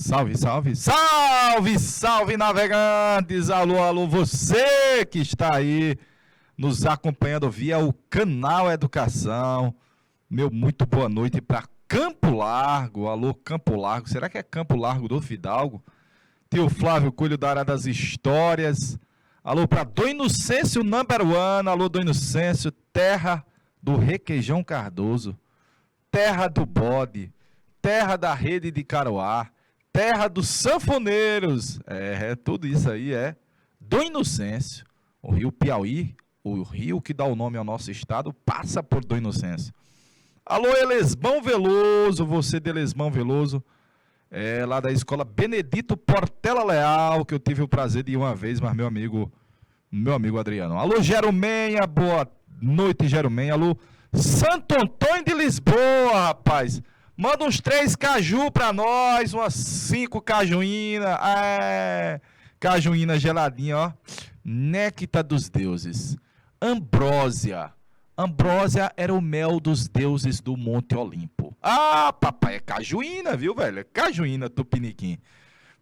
Salve, salve, salve, salve, navegantes! Alô, alô, você que está aí nos acompanhando via o canal Educação. Meu muito boa noite para Campo Largo. Alô, Campo Largo. Será que é Campo Largo do Fidalgo? Tio Flávio Coelho da área das histórias. Alô, para Dom Inocêncio number one. Alô, Dom Inocêncio, terra do Requeijão Cardoso, terra do bode, terra da rede de Caroá, terra dos sanfoneiros. Tudo isso aí é Dom Inocêncio. O rio Piauí, o rio que dá o nome ao nosso estado, passa por Dom Inocêncio. Alô, Elesbão Veloso, você de Elesbão Veloso, lá da escola Benedito Portela Leal, que eu tive o prazer de ir uma vez, mas meu amigo Adriano. Alô, Jerumenha, boa noite, Jerumenha. Alô, Santo Antônio de Lisboa, rapaz. Manda uns 3 caju pra nós, umas 5 cajuína. Cajuína geladinha, ó. Néctar dos deuses. Ambrósia. Ambrósia era o mel dos deuses do Monte Olimpo. Ah, papai, é cajuína, viu, velho? É cajuína tupiniquim.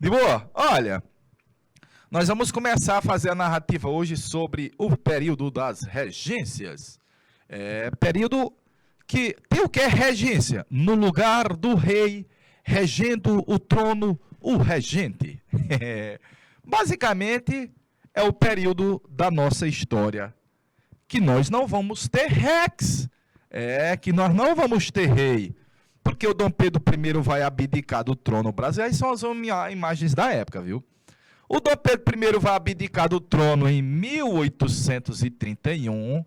De boa? Olha, nós vamos começar a fazer a narrativa hoje sobre o período das regências. Período que tem o que é regência? No lugar do rei, regendo o trono, o regente. Basicamente, é o período da nossa história que nós não vamos ter rex, que nós não vamos ter rei, porque o Dom Pedro I vai abdicar do trono brasileiro. Aí são as imagens da época, viu? O Dom Pedro I vai abdicar do trono em 1831,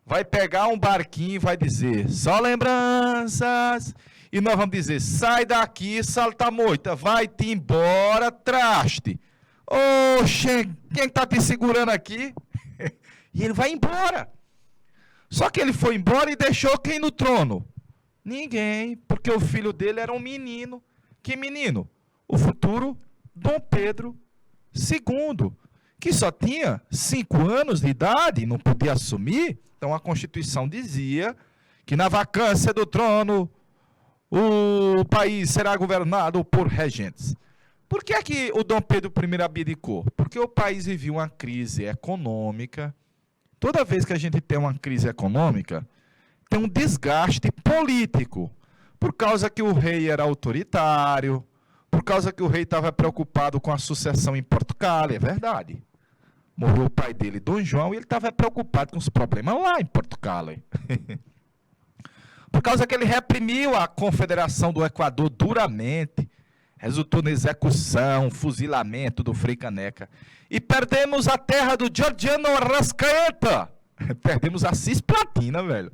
vai pegar um barquinho e vai dizer, só lembranças, e nós vamos dizer, sai daqui, salta-moita, vai-te embora, traste. Oxe, quem está te segurando aqui? E ele vai embora. Só que ele foi embora e deixou quem no trono? Ninguém, porque o filho dele era um menino. Que menino? O futuro Dom Pedro II, que só tinha 5 anos de idade, não podia assumir. Então a Constituição dizia que na vacância do trono o país será governado por regentes. Por que é que o Dom Pedro I abdicou? Porque o país vivia uma crise econômica. Toda vez que a gente tem uma crise econômica, tem um desgaste político, por causa que o rei era autoritário, por causa que o rei estava preocupado com a sucessão em Portugal, é verdade. Morreu o pai dele, Dom João, e ele estava preocupado com os problemas lá em Portugal. Por causa que ele reprimiu a Confederação do Equador duramente, resultou na execução, fuzilamento do Frei Caneca. E perdemos a terra do Georgiano Arrascaeta. Perdemos a Cisplatina, velho.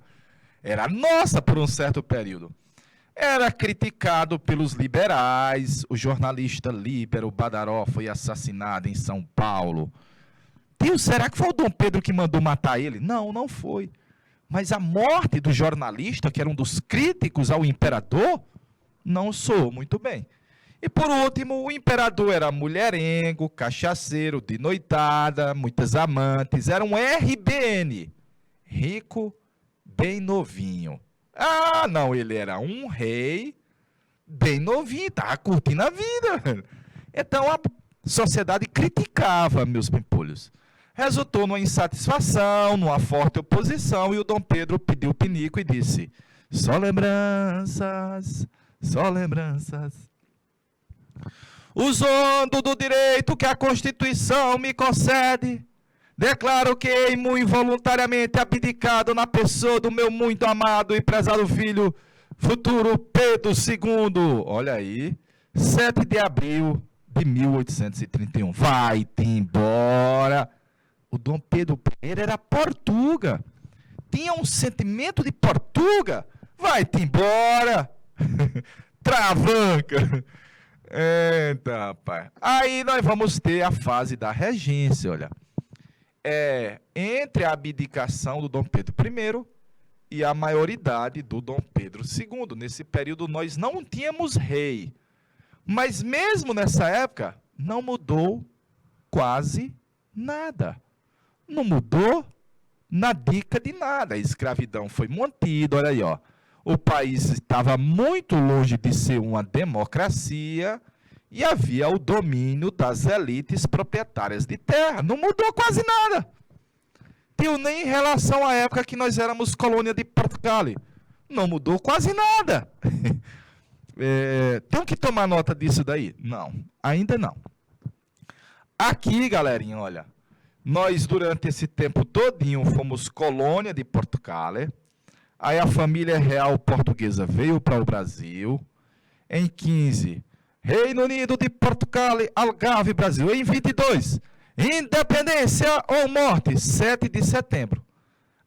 Era nossa por um certo período. Era criticado pelos liberais. O jornalista Líbero Badaró foi assassinado em São Paulo. Tio, será que foi o Dom Pedro que mandou matar ele? Não, não foi. Mas a morte do jornalista, que era um dos críticos ao imperador, não soou muito bem. E por último, o imperador era mulherengo, cachaceiro, de noitada, muitas amantes, era um RBN, rico, bem novinho. Ah, não, ele era um rei bem novinho, estava curtindo a vida. Então a sociedade criticava, meus pimpolhos. Resultou numa insatisfação, numa forte oposição, e o Dom Pedro pediu pinico e disse, só lembranças, só lembranças. Usando do direito que a Constituição me concede, declaro que involuntariamente abdicado na pessoa do meu muito amado e prezado filho, futuro Pedro II. Olha aí, 7 de abril de 1831. Vai-te embora. O Dom Pedro I era Portuga. Tinha um sentimento de Portuga. Vai-te embora. Travanca. Eita, rapaz. Aí nós vamos ter a fase da regência, olha. Entre a abdicação do Dom Pedro I e a maioridade do Dom Pedro II. Nesse período nós não tínhamos rei. Mas mesmo nessa época, não mudou quase nada. Não mudou na dica de nada. A escravidão foi mantida, olha aí, ó. O país estava muito longe de ser uma democracia e havia o domínio das elites proprietárias de terra. Não mudou quase nada. Tio, nem em relação à época que nós éramos colônia de Portugal. Não mudou quase nada. Tem que tomar nota disso daí? Não, ainda não. Aqui, galerinha, olha, nós durante esse tempo todinho fomos colônia de Portugal. Aí a família real portuguesa veio para o Brasil. Em 15, Reino Unido de Portugal, Algarve, Brasil. Em 22, independência ou morte, 7 de setembro.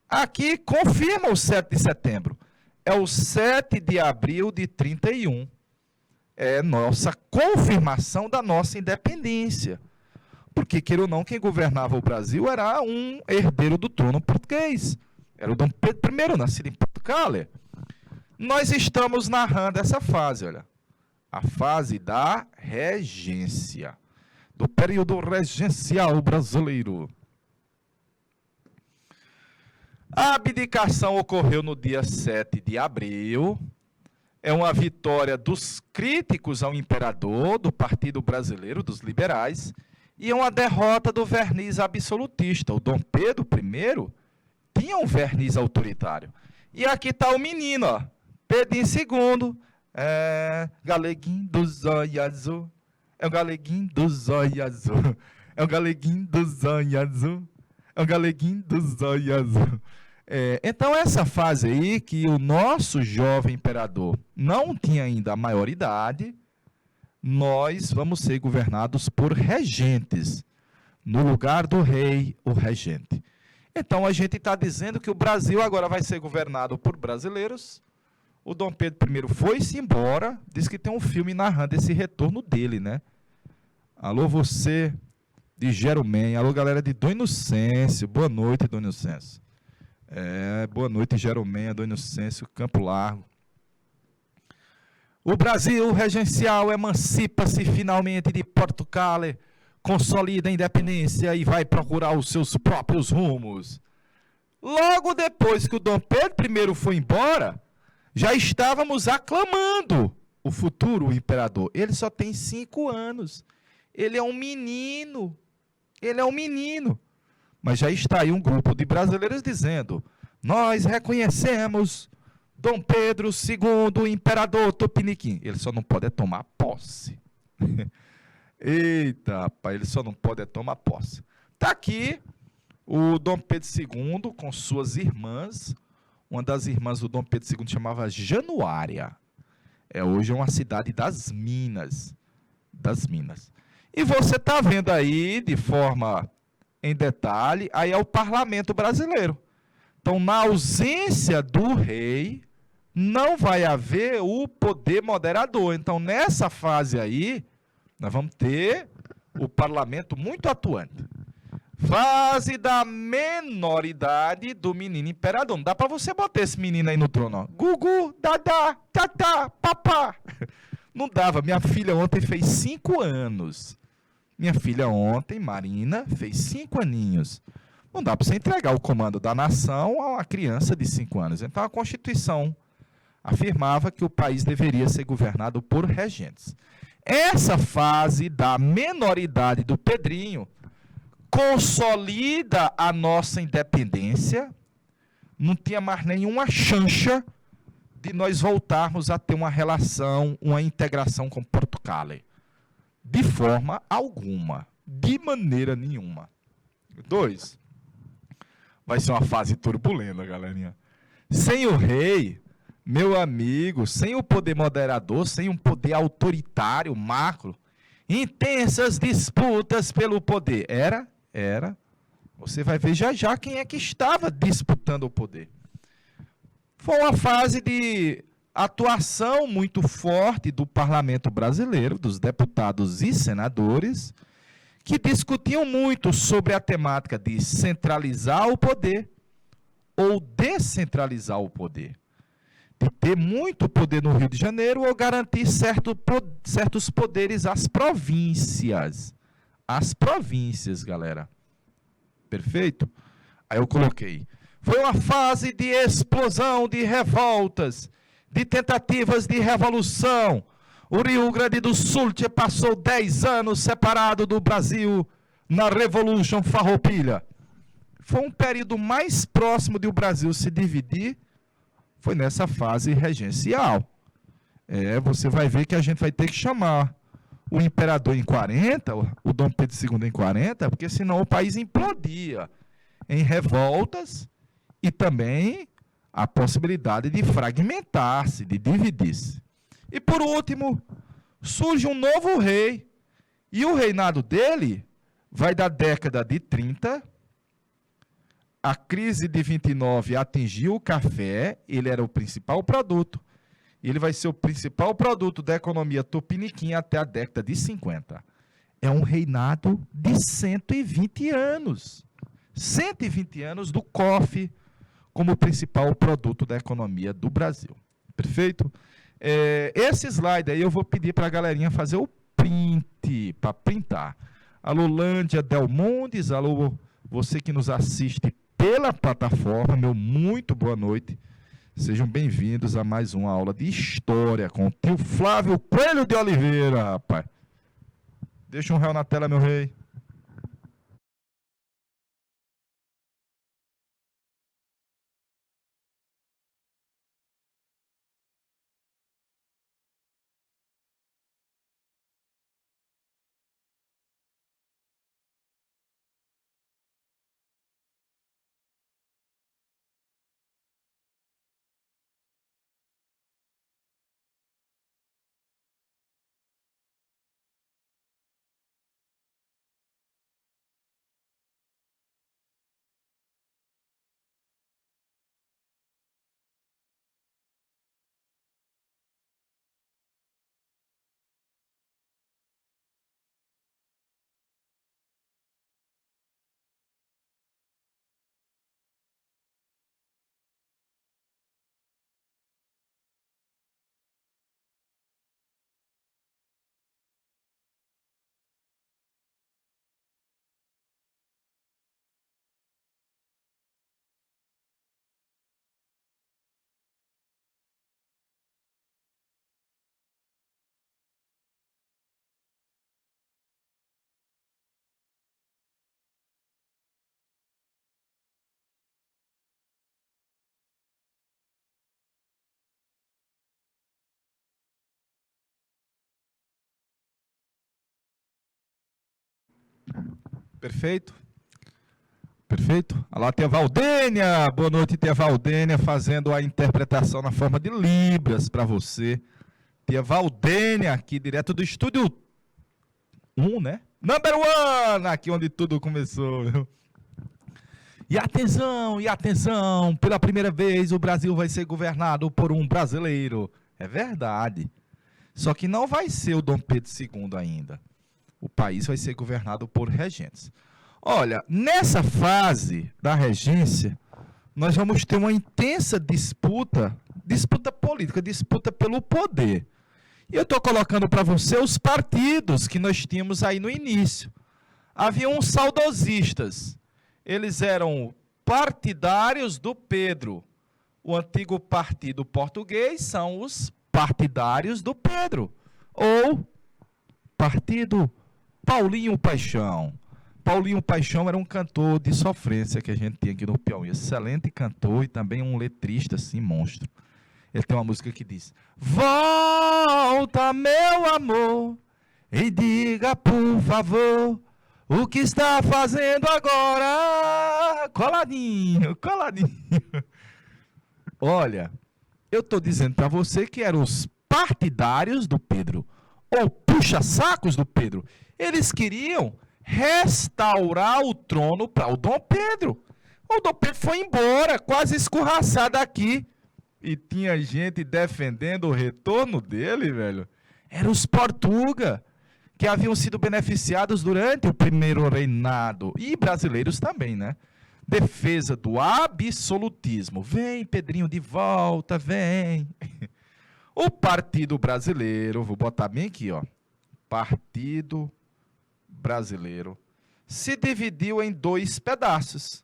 Aqui confirma o 7 de setembro. É o 7 de abril de 31. É nossa confirmação da nossa independência. Porque, queira ou não, quem governava o Brasil era um herdeiro do trono português. Era o Dom Pedro I, nascido em Portugal. Nós estamos narrando essa fase, olha. A fase da regência. Do período regencial brasileiro. A abdicação ocorreu no dia 7 de abril. É uma vitória dos críticos ao imperador, do Partido Brasileiro, dos liberais, e é uma derrota do verniz absolutista. O Dom Pedro I tinha um verniz autoritário. E aqui está o menino, ó, Pedrinho II, galeguinho do zóio azul, é o galeguinho do zóio azul, é o galeguinho do zóio azul, é o galeguinho do zóio azul. Então, essa fase aí que o nosso jovem imperador não tinha ainda a maioridade, nós vamos ser governados por regentes. No lugar do rei, o regente. Então, a gente está dizendo que o Brasil agora vai ser governado por brasileiros. O Dom Pedro I foi-se embora, diz que tem um filme narrando esse retorno dele, né? Alô, você de Jeromém, alô, galera de Dom Inocêncio, boa noite, Dom Inocêncio. Boa noite, Jeromém, Dom Inocêncio, Campo Largo. O Brasil regencial emancipa-se finalmente de Portugal, consolida a independência e vai procurar os seus próprios rumos. Logo depois que o Dom Pedro I foi embora, já estávamos aclamando o futuro imperador. Ele só tem 5 anos. Ele é um menino. Ele é um menino. Mas já está aí um grupo de brasileiros dizendo: nós reconhecemos Dom Pedro II, imperador Tupiniquim. Ele só não pode tomar posse. Eita, rapaz, ele só não pode tomar posse. Está aqui o Dom Pedro II com suas irmãs. Uma das irmãs do Dom Pedro II chamava Januária. Hoje é uma cidade das Minas. Das Minas. E você está vendo aí, de forma em detalhe, aí é o parlamento brasileiro. Então, na ausência do rei, não vai haver o poder moderador. Então, nessa fase aí, nós vamos ter o parlamento muito atuante. Fase da menoridade do menino imperador. Não dá para você botar esse menino aí no trono, ó. Gugu, dadá, tatá, papá. Não dava. Minha filha ontem fez 5 anos. Minha filha ontem, Marina, fez 5 aninhos. Não dá para você entregar o comando da nação a uma criança de 5 anos. Então, a Constituição afirmava que o país deveria ser governado por regentes. Essa fase da menoridade do Pedrinho consolida a nossa independência. Não tinha mais nenhuma chancha de nós voltarmos a ter uma relação, uma integração com Portugal. De forma alguma, de maneira nenhuma. 2, vai ser uma fase turbulenta, galerinha. Sem o rei, meu amigo, sem o poder moderador, sem um poder autoritário, macro, intensas disputas pelo poder. Era. Você vai ver já já quem é que estava disputando o poder. Foi uma fase de atuação muito forte do parlamento brasileiro, dos deputados e senadores, que discutiam muito sobre a temática de centralizar o poder ou descentralizar o poder. De ter muito poder no Rio de Janeiro ou garantir certos poderes às províncias. As províncias, galera. Perfeito? Aí eu coloquei. Foi uma fase de explosão de revoltas, de tentativas de revolução, O Rio Grande do Sul passou 10 anos separado do Brasil na Revolution Farroupilha. Foi um período mais próximo de o Brasil se dividir, foi nessa fase regencial. Você vai ver que a gente vai ter que chamar o imperador em 40, o Dom Pedro II em 40, porque senão o país implodia em revoltas e também a possibilidade de fragmentar-se, de dividir-se. E por último, surge um novo rei, e o reinado dele vai da década de 30. A crise de 29 atingiu o café, ele era o principal produto. Ele vai ser o principal produto da economia tupiniquim até a década de 50. É um reinado de 120 anos. 120 anos do coffee como principal produto da economia do Brasil. Perfeito? Esse slide aí eu vou pedir para a galerinha fazer o print, para printar. Alô, Lândia Delmondes, alô, você que nos assiste pela plataforma, meu muito boa noite. Sejam bem-vindos a mais uma aula de História com o tio Flávio Coelho de Oliveira, rapaz. Deixa um réu na tela, meu rei. Perfeito? Perfeito? Olha lá, tia Valdênia. Boa noite, tia Valdênia, fazendo a interpretação na forma de Libras para você. Tia Valdênia, aqui direto do estúdio 1, né? Number 1, aqui onde tudo começou. E atenção, pela primeira vez o Brasil vai ser governado por um brasileiro. É verdade. Só que não vai ser o Dom Pedro II ainda. O país vai ser governado por regentes. Olha, nessa fase da regência, nós vamos ter uma intensa disputa política, disputa pelo poder. E eu estou colocando para você os partidos que nós tínhamos aí no início. Havia uns saudosistas. Eles eram partidários do Pedro. O antigo partido português são os partidários do Pedro. Ou partido Paulinho Paixão. Paulinho Paixão era um cantor de sofrência que a gente tinha aqui no Piauí. Excelente cantor e também um letrista, assim, monstro. Ele tem uma música que diz: volta, meu amor, e diga, por favor, o que está fazendo agora? Coladinho, coladinho. Olha, eu estou dizendo para você que eram os partidários do Pedro, ou puxa-sacos do Pedro. Eles queriam restaurar o trono para o Dom Pedro. O Dom Pedro foi embora, quase escorraçado aqui. E tinha gente defendendo o retorno dele, velho. Eram os Portuga, que haviam sido beneficiados durante o primeiro reinado. E brasileiros também, né? Defesa do absolutismo. Vem, Pedrinho, de volta, vem. O Partido Brasileiro, vou botar bem aqui, ó. Partido Brasileiro se dividiu em dois pedaços.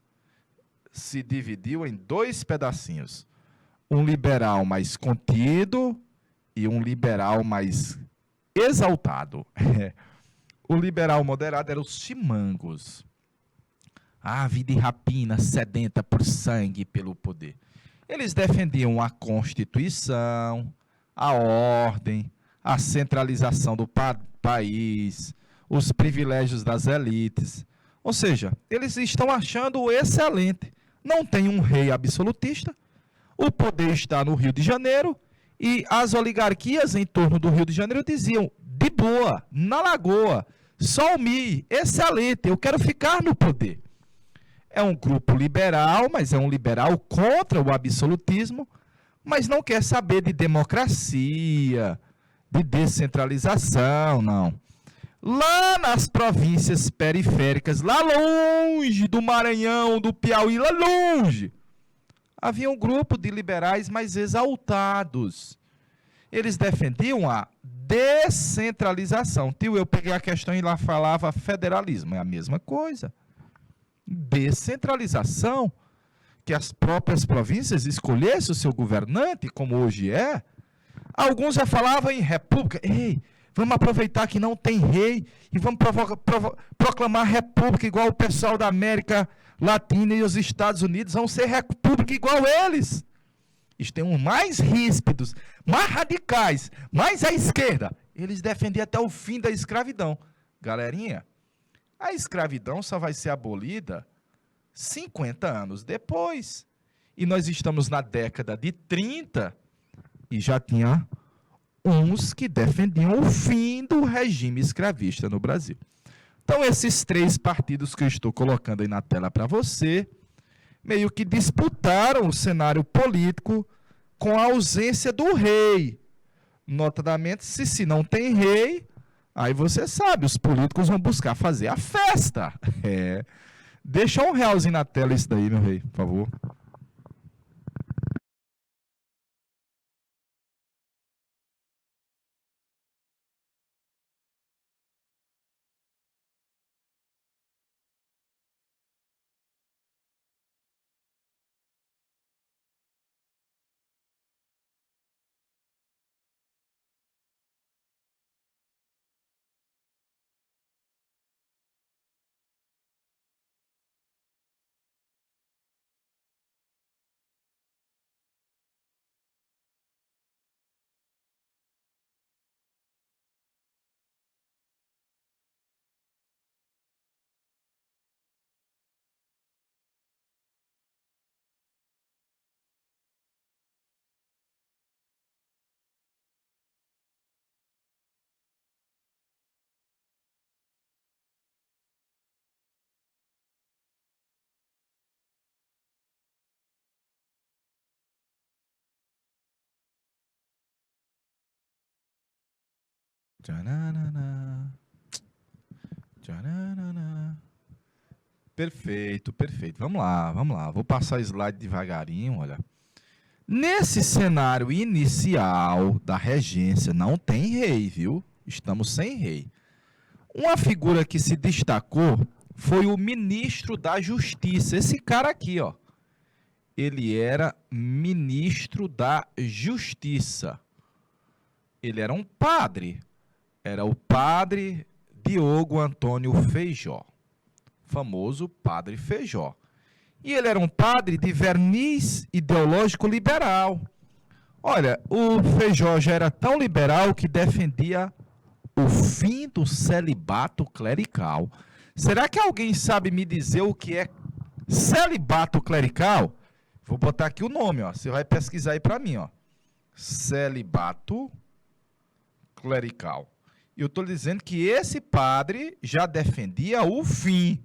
Se dividiu em dois pedacinhos. Um liberal mais contido e um liberal mais exaltado. O liberal moderado era os chimangos. A vida de rapina, sedenta por sangue e pelo poder. Eles defendiam a Constituição, a ordem, a centralização do país, os privilégios das elites. Ou seja, eles estão achando excelente. Não tem um rei absolutista, o poder está no Rio de Janeiro, e as oligarquias em torno do Rio de Janeiro diziam, de boa, na Lagoa, só o MI, excelente, eu quero ficar no poder. É um grupo liberal, mas é um liberal contra o absolutismo, mas não quer saber de democracia, de descentralização, não. Lá nas províncias periféricas, lá longe do Maranhão, do Piauí, lá longe, havia um grupo de liberais mais exaltados. Eles defendiam a descentralização. Tio, eu peguei a questão e lá falava federalismo, é a mesma coisa. Descentralização, que as próprias províncias escolhessem o seu governante, como hoje é. Alguns já falavam em república. Ei, vamos aproveitar que não tem rei e vamos proclamar república igual o pessoal da América Latina e os Estados Unidos vão ser república igual eles. Eles têm uns mais ríspidos, mais radicais, mais à esquerda. Eles defendiam até o fim da escravidão. Galerinha, a escravidão só vai ser abolida 50 anos depois. E nós estamos na década de 30 e já tinha uns que defendiam o fim do regime escravista no Brasil. Então, esses três partidos que eu estou colocando aí na tela para você, meio que disputaram o cenário político com a ausência do rei. Notadamente, se não tem rei, aí você sabe, os políticos vão buscar fazer a festa. Deixa um realzinho na tela isso daí, meu rei, por favor. Tchananana. Tchananana. Perfeito, perfeito. Vamos lá, vamos lá. Vou passar o slide devagarinho, olha. Nesse cenário inicial da regência, não tem rei, viu? Estamos sem rei. Uma figura que se destacou foi o ministro da Justiça. Esse cara aqui, ó. Ele era ministro da Justiça. Ele era um padre. Era o padre Diogo Antônio Feijó. Famoso padre Feijó. E ele era um padre de verniz ideológico liberal. Olha, o Feijó já era tão liberal que defendia o fim do celibato clerical. Será que alguém sabe me dizer o que é celibato clerical? Vou botar aqui o nome, ó. Você vai pesquisar aí para mim, ó. Celibato clerical. E eu estou dizendo que esse padre já defendia o fim.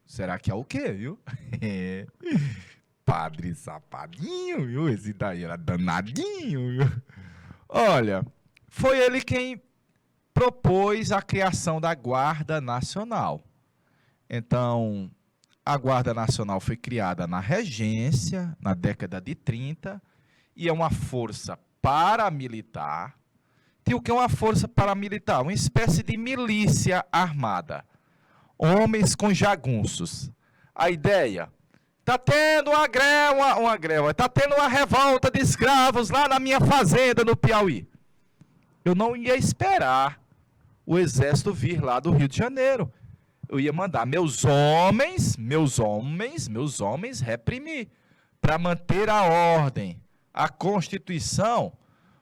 Será que é o quê, viu? Padre safadinho, viu? Esse daí era danadinho, viu? Olha, foi ele quem propôs a criação da Guarda Nacional. Então, a Guarda Nacional foi criada na regência, na década de 30, e é uma força paramilitar. E o que é uma força paramilitar? Uma espécie de milícia armada. Homens com jagunços. A ideia, está tendo está tendo uma revolta de escravos lá na minha fazenda no Piauí. eu não ia esperar o exército vir lá do Rio de Janeiro. Eu ia mandar meus homens reprimir, para manter a ordem. A Constituição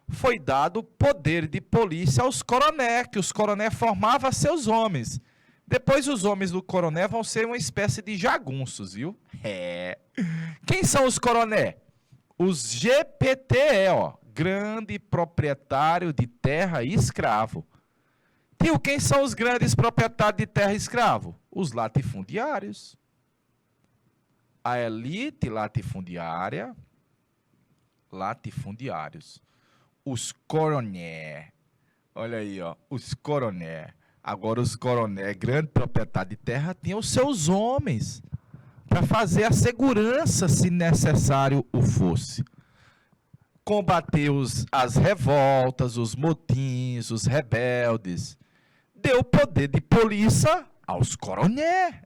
foi dado poder de polícia aos coronéis, que os coronéis formavam seus homens. Depois os homens do coroné vão ser uma espécie de jagunços, viu? Quem são os coronéis? Os GPTE, ó, grande proprietário de terra e escravo. Tio, quem são os grandes proprietários de terra e escravo? Os latifundiários. A elite latifundiária, latifundiários. Os coroné. Olha aí, ó, os coroné. Agora os coroné, grande proprietário de terra, tinham os seus homens para fazer a segurança, se necessário o fosse. Combater as revoltas, os motins, os rebeldes. Deu poder de polícia aos coroné,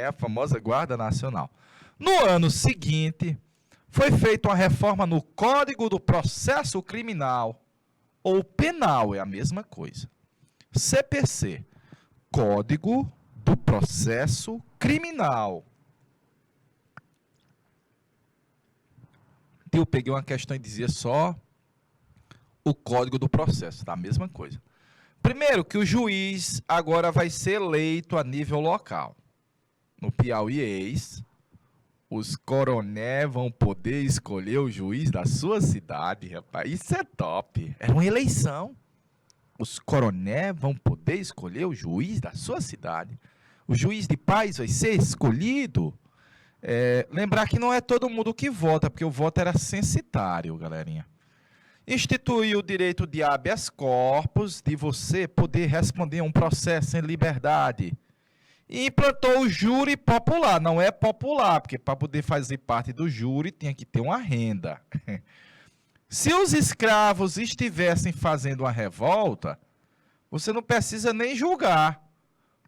a famosa Guarda Nacional. No ano seguinte, foi feita uma reforma no Código do Processo Criminal, ou Penal, é a mesma coisa. CPC, Código do Processo Criminal. Eu peguei uma questão e dizia só o Código do Processo, tá? A mesma coisa. Primeiro, que o juiz agora vai ser eleito a nível local. No Piauí, os coroné vão poder escolher o juiz da sua cidade, rapaz. Isso é top. É uma eleição. Os coroné vão poder escolher o juiz da sua cidade. O juiz de paz vai ser escolhido. Lembrar que não é todo mundo que vota, porque o voto era censitário, galerinha. Instituiu o direito de habeas corpus, de você poder responder a um processo em liberdade. E implantou o júri popular. Não é popular, porque para poder fazer parte do júri tinha que ter uma renda. Se os escravos estivessem fazendo uma revolta, você não precisa nem julgar,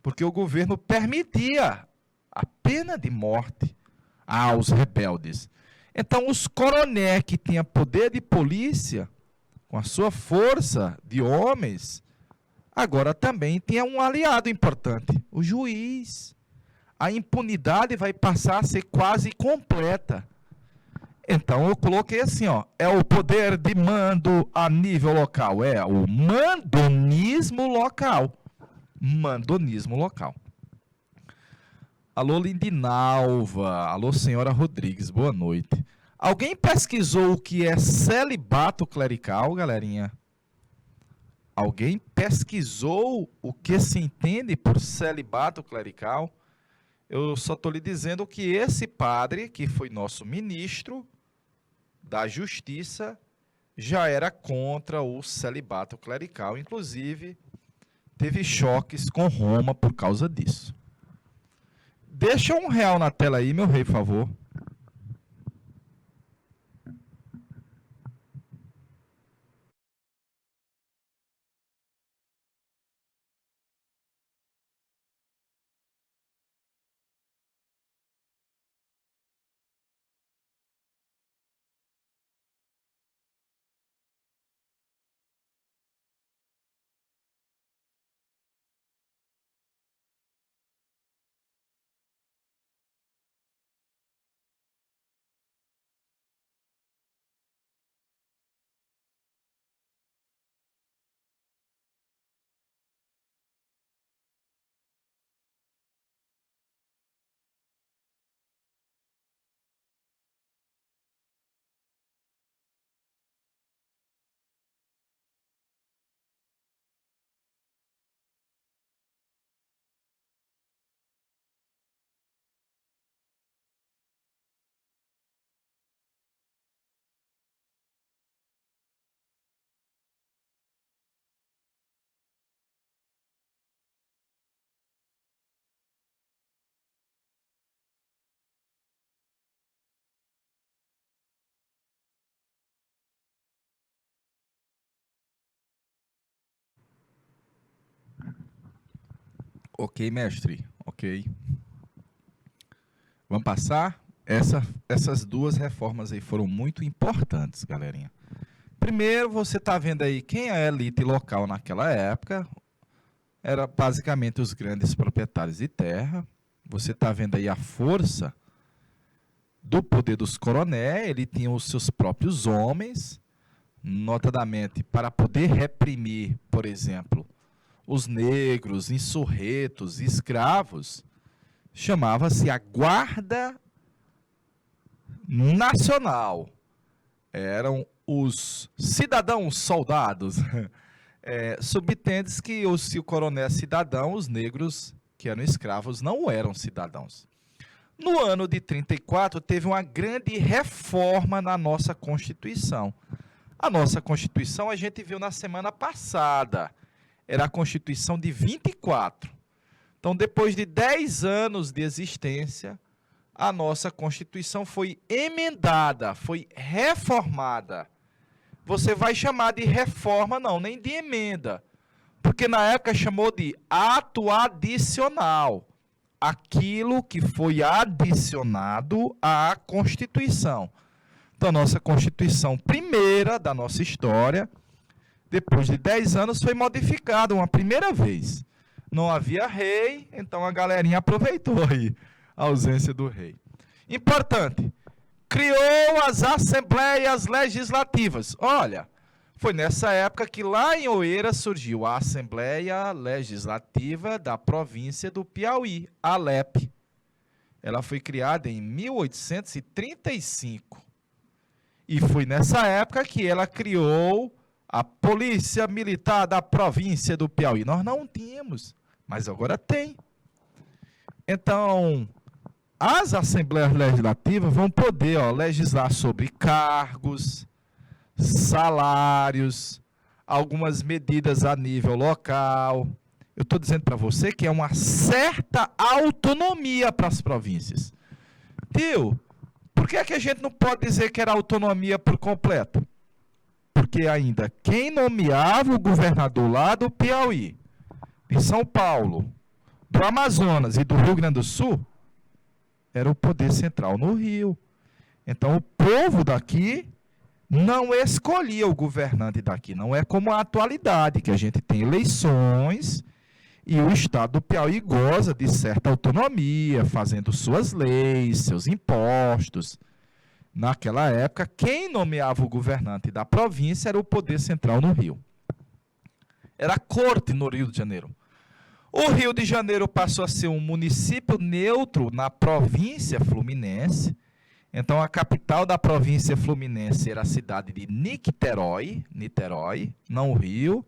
porque o governo permitia a pena de morte aos rebeldes. Então, os coroné que tinham poder de polícia, com a sua força de homens, agora também tinha um aliado importante, o juiz. A impunidade vai passar a ser quase completa. Então, eu coloquei assim, ó, é o poder de mando a nível local, é o mandonismo local. Mandonismo local. Alô, Lindinalva. Alô, senhora Rodrigues. Boa noite. Alguém pesquisou o que é celibato clerical, galerinha? Alguém pesquisou o que se entende por celibato clerical? Eu só estou lhe dizendo que esse padre, que foi nosso ministro da Justiça, já era contra o celibato clerical. Inclusive, teve choques com Roma por causa disso. Deixa R$1 na tela aí, meu rei, por favor. Ok, mestre. Ok. Vamos passar? Essas duas reformas aí foram muito importantes, galerinha. Primeiro, você está vendo aí quem é a elite local naquela época. Era basicamente os grandes proprietários de terra. Você está vendo aí a força do poder dos coronéis. Ele tinha os seus próprios homens, notadamente para poder reprimir, por exemplo, os negros, insurretos, escravos. Chamava-se a Guarda Nacional. Eram os cidadãos soldados. Subtendes que se o coronel é cidadão, os negros que eram escravos não eram cidadãos. No ano de 34, teve uma grande reforma na nossa Constituição. A nossa Constituição a gente viu na semana passada. Era a Constituição de 24. Então, depois de 10 anos de existência, a nossa Constituição foi emendada, foi reformada. Você vai chamar de reforma, não, nem de emenda. Porque na época chamou de ato adicional. Aquilo que foi adicionado à Constituição. Então, a nossa Constituição primeira da nossa história, depois de 10 anos, foi modificada uma primeira vez. Não havia rei, então a galerinha aproveitou aí a ausência do rei. Importante, criou as Assembleias Legislativas. Olha, foi nessa época que lá em Oeiras surgiu a Assembleia Legislativa da província do Piauí, a ALEP. Ela foi criada em 1835. E foi nessa época que ela criou a Polícia Militar da província do Piauí. Nós não tínhamos, mas agora tem. Então, as Assembleias Legislativas vão poder legislar sobre cargos, salários, algumas medidas a nível local. Eu estou dizendo para você que é uma certa autonomia para as províncias. Tio, por que é que a gente não pode dizer que era autonomia por completo? Porque ainda quem nomeava o governador lá do Piauí, de São Paulo, do Amazonas e do Rio Grande do Sul, era o poder central no Rio. Então, o povo daqui não escolhia o governante daqui. Não é como a atualidade, que a gente tem eleições e o estado do Piauí goza de certa autonomia, fazendo suas leis, seus impostos. Naquela época, quem nomeava o governante da província era o poder central no Rio. Era a corte no Rio de Janeiro. O Rio de Janeiro passou a ser um município neutro na província fluminense. Então, a capital da província fluminense era a cidade de Niterói, não o Rio.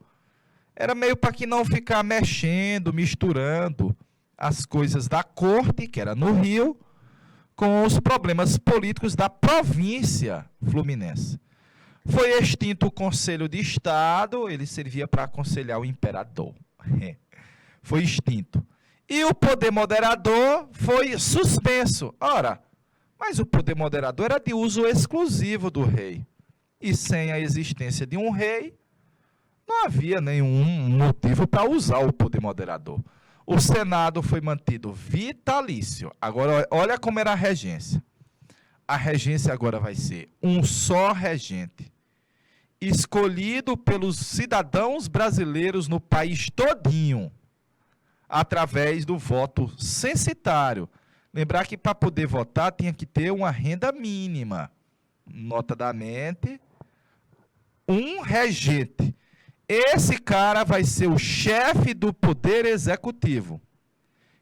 Era meio para que não ficar mexendo, misturando as coisas da corte, que era no Rio, com os problemas políticos da província fluminense. Foi extinto o Conselho de Estado, ele servia para aconselhar o imperador. Foi extinto. E o poder moderador foi suspenso. Ora, mas o poder moderador era de uso exclusivo do rei. E sem a existência de um rei, não havia nenhum motivo para usar o poder moderador. O Senado foi mantido vitalício. Agora, olha como era a regência. A regência agora vai ser um só regente, escolhido pelos cidadãos brasileiros no país todinho, através do voto censitário. Lembrar que para poder votar tinha que ter uma renda mínima, notadamente, um regente. Esse cara vai ser o chefe do Poder Executivo.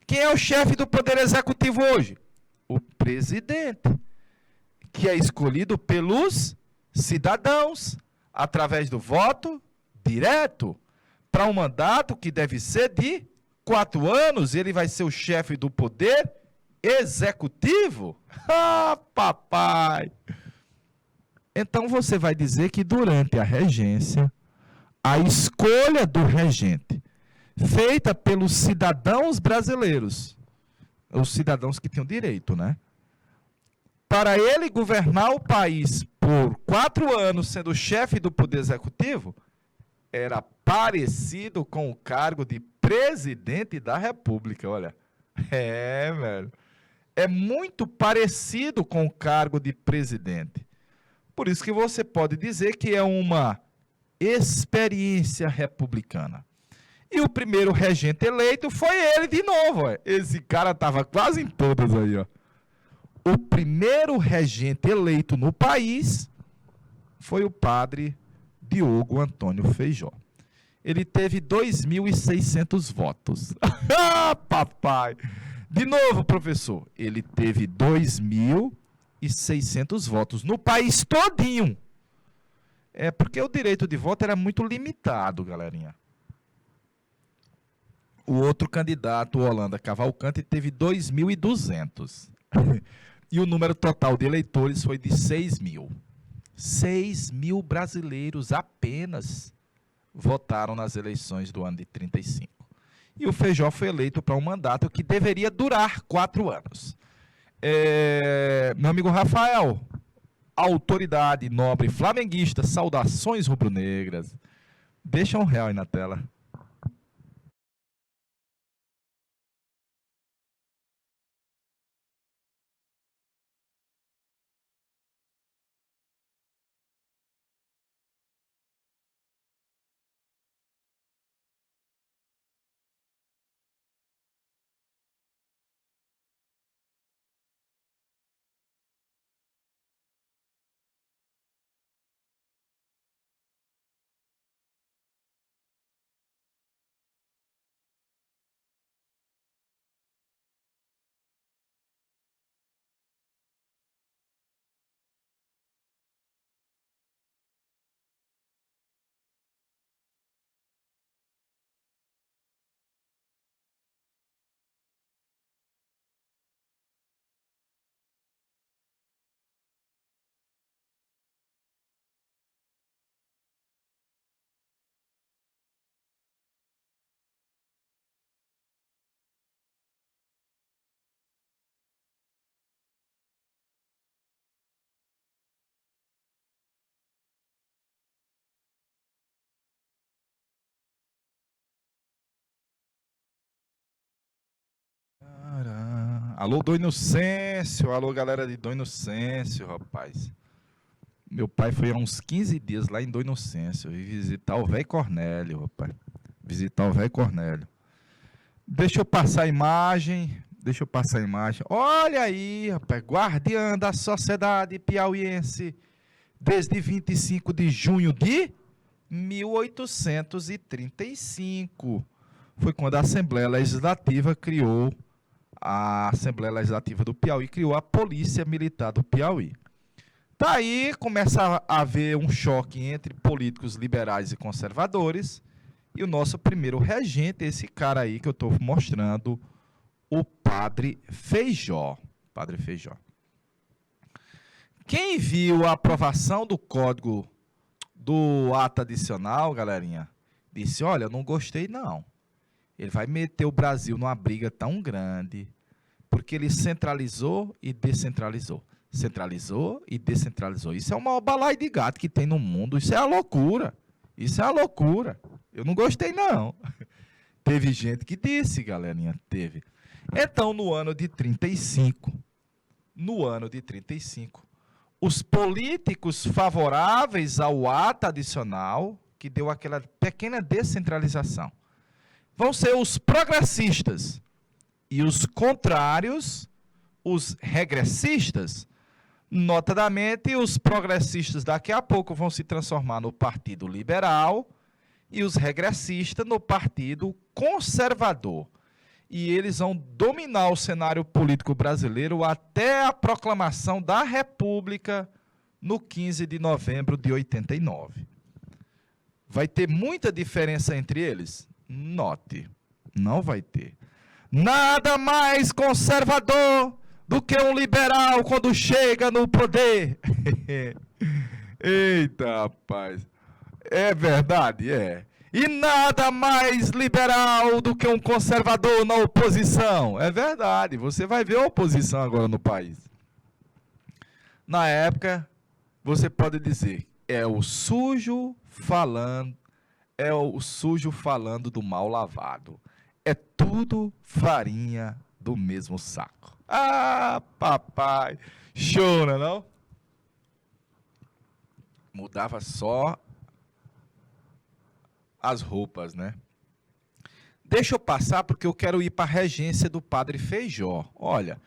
Quem é o chefe do Poder Executivo hoje? O presidente, que é escolhido pelos cidadãos, através do voto direto, para um mandato que deve ser de 4 anos, ele vai ser o chefe do Poder Executivo? Ah, papai! Então você vai dizer que durante a regência, a escolha do regente, feita pelos cidadãos brasileiros, os cidadãos que tinham direito, né? Para ele governar o país por 4 anos, sendo chefe do Poder Executivo, era parecido com o cargo de presidente da República, olha. Velho. É muito parecido com o cargo de presidente. Por isso que você pode dizer que é uma experiência republicana. E o primeiro regente eleito foi ele de novo. Ó. Esse cara estava quase em todas aí. Ó. O primeiro regente eleito no país foi o padre Diogo Antônio Feijó. Ele teve 2.600 votos. Ah, papai! De novo, professor, ele teve 2.600 votos no país todinho. É porque o direito de voto era muito limitado, galerinha. O outro candidato, o Holanda Cavalcante, teve 2.200. E o número total de eleitores foi de 6.000. 6.000 brasileiros apenas votaram nas eleições do ano de 35. E o Feijó foi eleito para um mandato que deveria durar 4 anos. Meu amigo Rafael, autoridade nobre flamenguista, saudações rubro-negras. Deixa um real aí na tela. Alô, Dom Inocêncio. Alô, galera de Dom Inocêncio, rapaz. Meu pai foi há uns 15 dias lá em Dom Inocêncio e visitar o velho Cornélio, rapaz. Visitar o velho Cornélio. Deixa eu passar a imagem. Olha aí, rapaz. Guardiã da Sociedade Piauiense. Desde 25 de junho de 1835. Foi quando a Assembleia Legislativa criou a Assembleia Legislativa do Piauí criou a Polícia Militar do Piauí. Daí começa a haver um choque entre políticos liberais e conservadores, e o nosso primeiro regente, esse cara aí que eu estou mostrando, o Padre Feijó. Padre Feijó. Quem viu a aprovação do código do ato adicional, galerinha, disse, olha, não gostei não. Ele vai meter o Brasil numa briga tão grande, porque ele centralizou e descentralizou. Centralizou e descentralizou. Isso é o maior balaio de gato que tem no mundo. Isso é a loucura. Isso é a loucura. Eu não gostei, não. Teve gente que disse, galerinha, teve. Então, no ano de 35, os políticos favoráveis ao ato adicional, que deu aquela pequena descentralização, vão ser os progressistas. E os contrários, os regressistas. Notadamente, os progressistas daqui a pouco vão se transformar no Partido Liberal e os regressistas no Partido Conservador. E eles vão dominar o cenário político brasileiro até a proclamação da República no 15 de novembro de 89. Vai ter muita diferença entre eles? Note, não vai ter. Nada mais conservador do que um liberal quando chega no poder. Eita, rapaz. É verdade, é. E nada mais liberal do que um conservador na oposição. É verdade, você vai ver a oposição agora no país. Na época, você pode dizer, é o sujo falando do mal lavado. É tudo farinha do mesmo saco. Ah, papai, show, não é não? Mudava só as roupas, né? Deixa eu passar porque eu quero ir para a regência do Padre Feijó. Olha,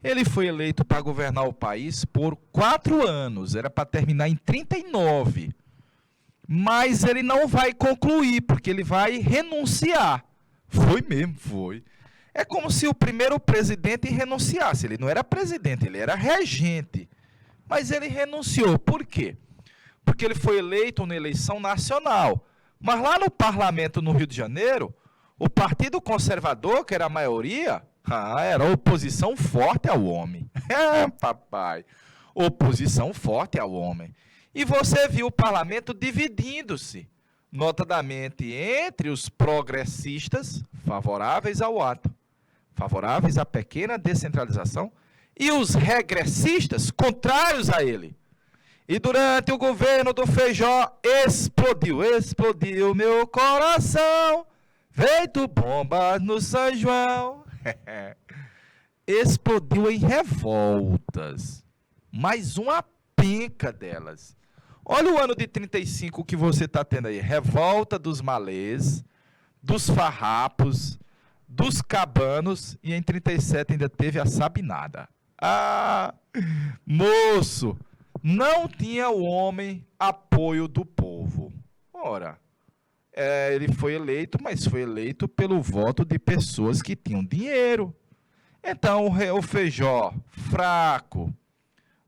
ele foi eleito para governar o país por 4 anos, era para terminar em 39. Mas ele não vai concluir, porque ele vai renunciar. Foi mesmo, foi. É como se o primeiro presidente renunciasse. Ele não era presidente, ele era regente. Mas ele renunciou. Por quê? Porque ele foi eleito na eleição nacional. Mas lá no parlamento no Rio de Janeiro, o Partido Conservador, que era a maioria, era oposição forte ao homem. É, papai. Oposição forte ao homem. E você viu o parlamento dividindo-se, notadamente entre os progressistas, favoráveis ao ato, favoráveis à pequena descentralização, e os regressistas, contrários a ele. E durante o governo do Feijó, explodiu meu coração, feito bombas no São João. Explodiu em revoltas, mais uma penca delas. Olha o ano de 35 que você está tendo aí. Revolta dos malês, dos farrapos, dos cabanos, e em 37 ainda teve a Sabinada. Ah, moço, não tinha o homem apoio do povo. Ora, ele foi eleito, mas foi eleito pelo voto de pessoas que tinham dinheiro. Então, o Feijó, fraco,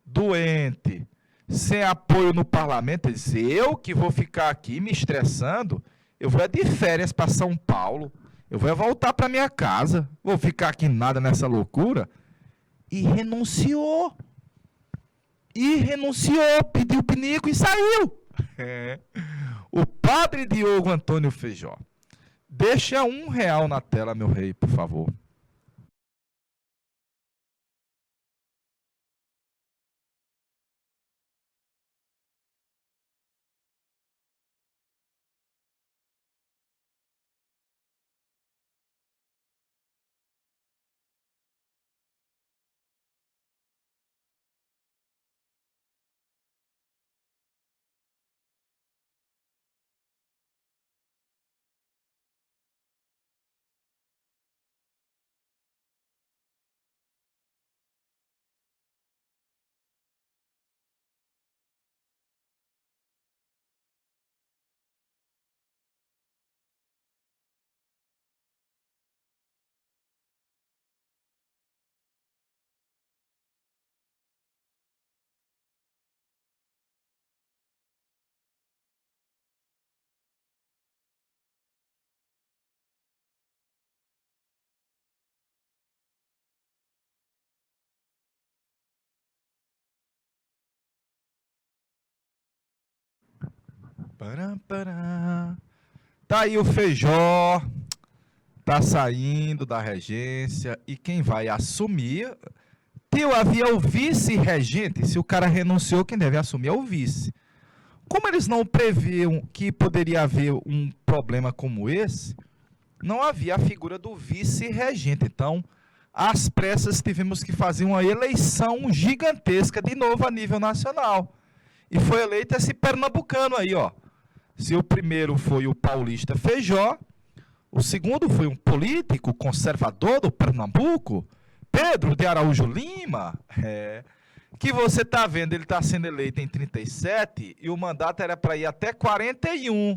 doente, sem apoio no parlamento, ele disse, eu que vou ficar aqui me estressando, eu vou de férias para São Paulo, eu vou voltar para minha casa, vou ficar aqui nada nessa loucura. E renunciou. Pediu pinico e saiu. O padre Diogo Antônio Feijó. Deixa R$1 na tela, meu rei, por favor. Tá aí o Feijó, tá saindo da regência, e quem vai assumir... havia o vice-regente, se o cara renunciou, quem deve assumir é o vice. Como eles não previam que poderia haver um problema como esse, não havia a figura do vice-regente. Então, às pressas, tivemos que fazer uma eleição gigantesca de novo a nível nacional. E foi eleito esse pernambucano aí, ó. Se o primeiro foi o paulista Feijó, o segundo foi um político conservador do Pernambuco, Pedro de Araújo Lima, que você está vendo, ele está sendo eleito em 37 e o mandato era para ir até 41.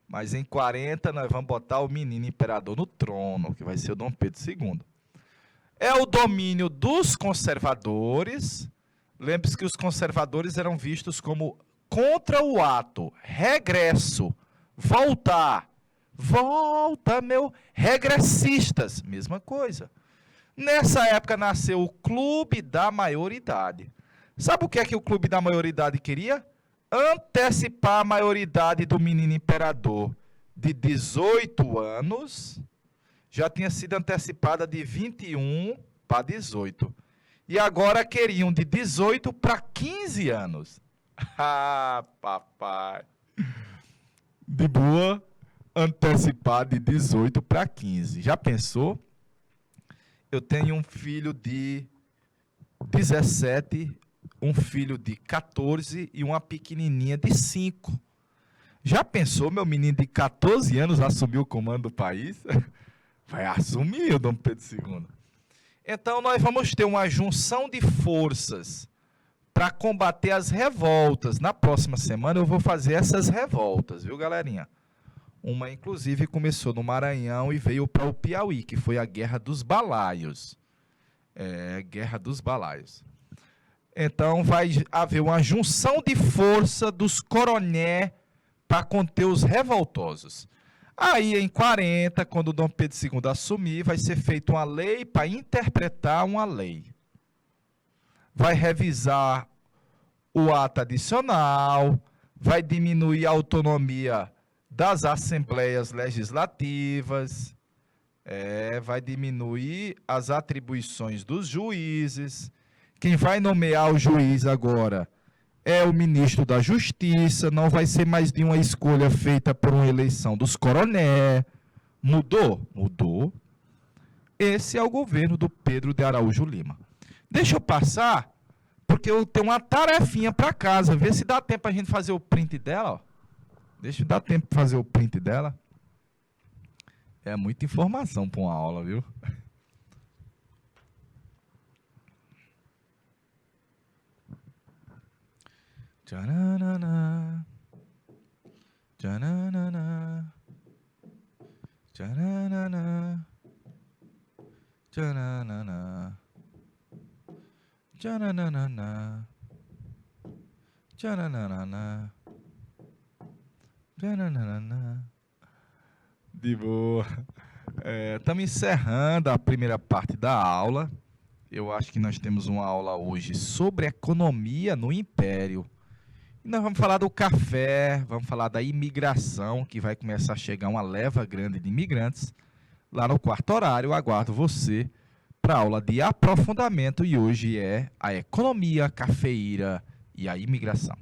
Mas em 40 nós vamos botar o menino imperador no trono, que vai ser o Dom Pedro II. É o domínio dos conservadores. Lembre-se que os conservadores eram vistos como contra o ato, regresso, voltar, volta, meu, regressistas, mesma coisa. Nessa época nasceu o Clube da Maioridade. Sabe o que é que o Clube da Maioridade queria? Antecipar a maioridade do menino imperador de 18 anos, já tinha sido antecipada de 21 para 18. E agora queriam de 18 para 15 anos. Ah, papai. De boa, antecipar de 18 para 15. Já pensou? Eu tenho um filho de 17, um filho de 14 e uma pequenininha de 5. Já pensou meu menino de 14 anos assumir o comando do país? Vai assumir o Dom Pedro II. Então, nós vamos ter uma junção de forças para combater as revoltas. Na próxima semana eu vou fazer essas revoltas, viu, galerinha? Uma, inclusive, começou no Maranhão e veio para o Piauí, que foi a Guerra dos Balaios. Guerra dos Balaios. Então, vai haver uma junção de força dos coroné para conter os revoltosos. Aí, em 40, quando o Dom Pedro II assumir, vai ser feita uma lei para interpretar uma lei. Vai revisar o ato adicional, vai diminuir a autonomia das assembleias legislativas, vai diminuir as atribuições dos juízes. Quem vai nomear o juiz agora é o ministro da Justiça, não vai ser mais de uma escolha feita por uma eleição dos coroné. Mudou? Mudou. Esse é o governo do Pedro de Araújo Lima. Deixa eu passar, porque eu tenho uma tarefinha para casa. Vê se dá tempo a gente fazer o print dela. Ó. Deixa eu dar tempo para fazer o print dela. É muita informação para uma aula, viu? Tchananana, tchananana, tchananana, tchananana, tchananana, tchananana, tchananana. De boa. Estamos encerrando a primeira parte da aula. Eu acho que nós temos uma aula hoje sobre economia no Império. E nós vamos falar do café, vamos falar da imigração, que vai começar a chegar uma leva grande de imigrantes. Lá no quarto horário, eu aguardo você para a aula de aprofundamento. E hoje é a economia, a cafeíra e a imigração.